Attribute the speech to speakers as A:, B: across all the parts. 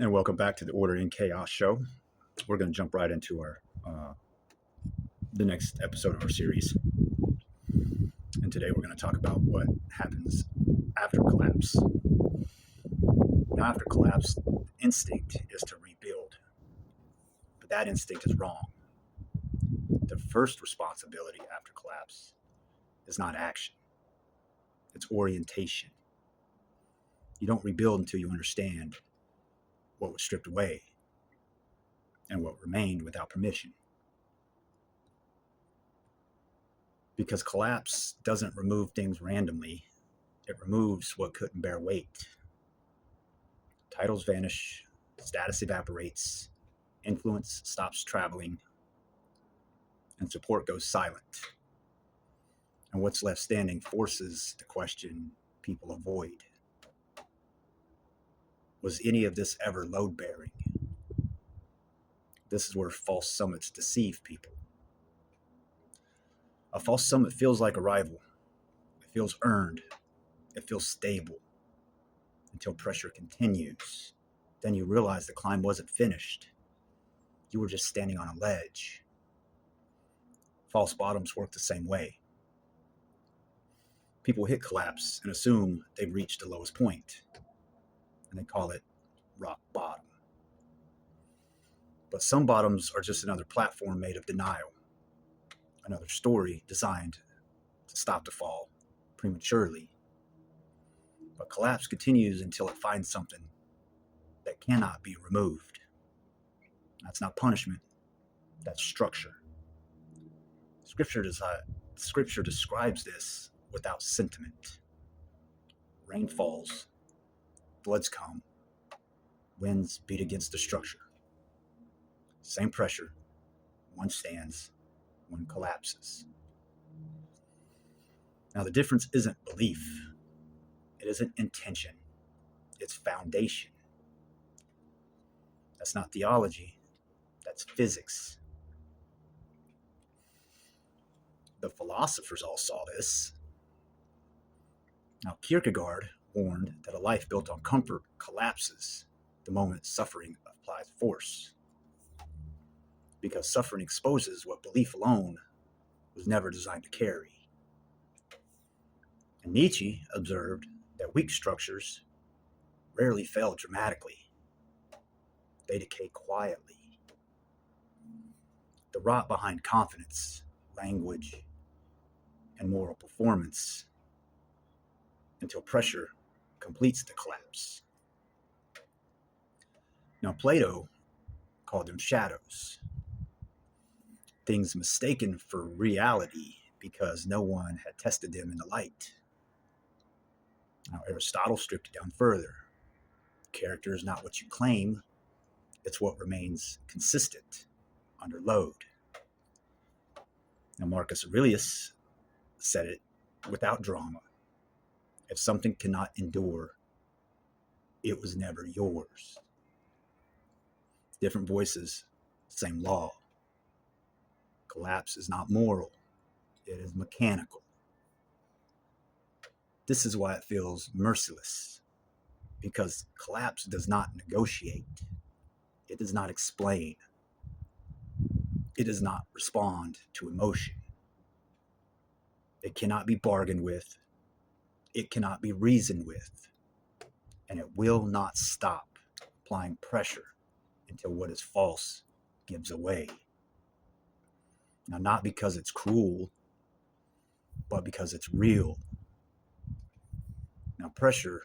A: And welcome back to the Order in Chaos show. We're going to jump right into our the next episode of our series. And today we're going to talk about what happens after collapse. Now, after collapse, instinct is to rebuild, but that instinct is wrong. The first responsibility after collapse is not action; it's orientation. You don't rebuild until you understand what was stripped away and what remained without permission. Because collapse doesn't remove things randomly, it removes what couldn't bear weight. Titles vanish, status evaporates, influence stops traveling, and support goes silent. And what's left standing forces the question people avoid: was any of this ever load bearing? This is where false summits deceive people. A false summit feels like arrival, it feels earned, it feels stable until pressure continues. Then you realize the climb wasn't finished. You were just standing on a ledge. False bottoms work the same way. People hit collapse and assume they've reached the lowest point, and they call it rock bottom. But some bottoms are just another platform made of denial, another story designed to stop the fall prematurely. But collapse continues until it finds something that cannot be removed. That's not punishment, that's structure. Scripture describes this without sentiment. Rain falls, floods come, winds beat against the structure. Same pressure, one stands, one collapses. Now, the difference isn't belief, it isn't intention, it's foundation. That's not theology, that's physics. The philosophers all saw this. Now, Kierkegaard warned that a life built on comfort collapses the moment suffering applies force, because suffering exposes what belief alone was never designed to carry. And Nietzsche observed that weak structures rarely fail dramatically, they decay quietly. The rot behind confidence, language, and moral performance until pressure completes the collapse. Now, Plato called them shadows, things mistaken for reality because no one had tested them in the light. Now, Aristotle stripped it down further. Character is not what you claim, it's what remains consistent under load. Now, Marcus Aurelius said it without drama. If something cannot endure, it was never yours. Different voices, same law. Collapse is not moral, it is mechanical. This is why it feels merciless, because collapse does not negotiate, it does not explain, it does not respond to emotion. It cannot be bargained with, it cannot be reasoned with, and it will not stop applying pressure until what is false gives away. Now, not because it's cruel, but because it's real. Now, pressure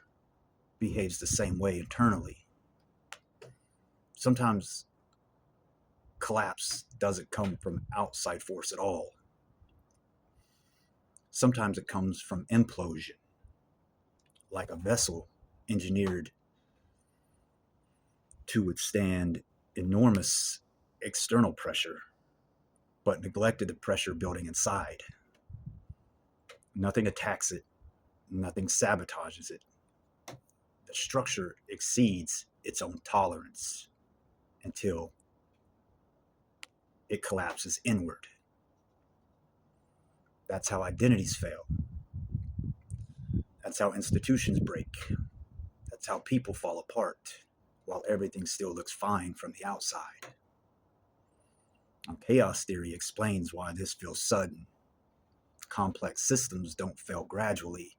A: behaves the same way internally. Sometimes collapse doesn't come from outside force at all. Sometimes it comes from implosion, like a vessel engineered to withstand enormous external pressure, but neglected the pressure building inside. Nothing attacks it, nothing sabotages it. The structure exceeds its own tolerance until it collapses inward. That's how identities fail. That's how institutions break. That's how people fall apart. while everything still looks fine from the outside. Now, chaos theory explains why this feels sudden. Complex systems don't fail gradually.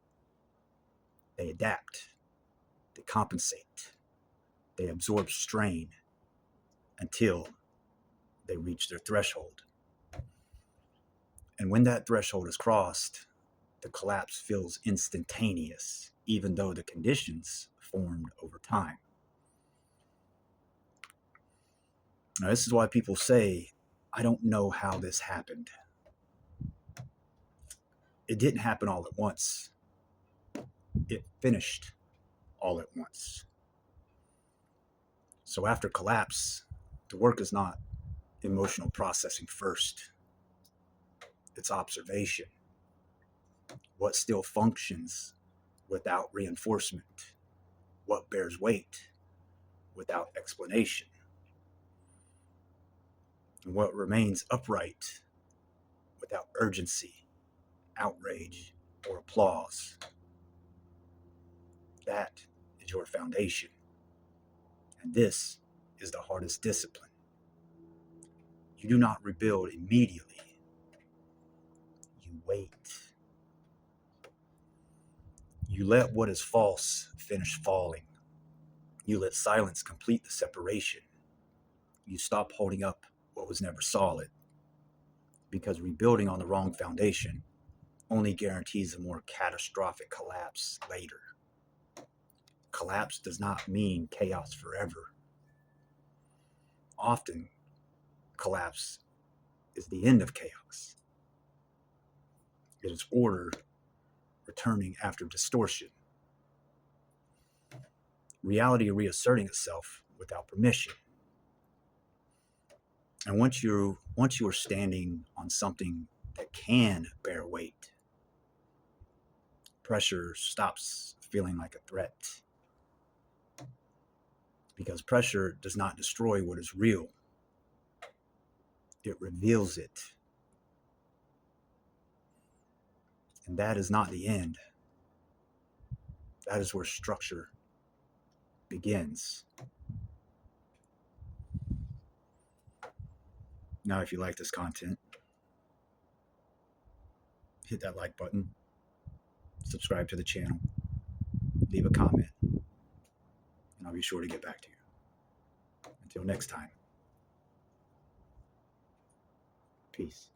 A: They adapt, they compensate, they absorb strain until they reach their threshold. And when that threshold is crossed, the collapse feels instantaneous, even though the conditions formed over time. Now, this is why people say, I don't know how this happened. It didn't happen all at once. It finished all at once. So after collapse, the work is not emotional processing first. It's observation. What still functions without reinforcement? What bears weight without explanation? And what remains upright without urgency, outrage, or applause? That is your foundation. And this is the hardest discipline. You do not rebuild immediately. You wait. You let what is false finish falling. You let silence complete the separation. You stop holding up what was never solid. Because rebuilding on the wrong foundation only guarantees a more catastrophic collapse later. Collapse does not mean chaos forever. Often, collapse is the end of chaos. It is order returning after distortion. Reality reasserting itself without permission. And once you are standing on something that can bear weight, pressure stops feeling like a threat. Because pressure does not destroy what is real. It reveals it. And that is not the end. That is where structure begins. Now, if you like this content, hit that like button, subscribe to the channel, leave a comment, and I'll be sure to get back to you. Until next time, peace.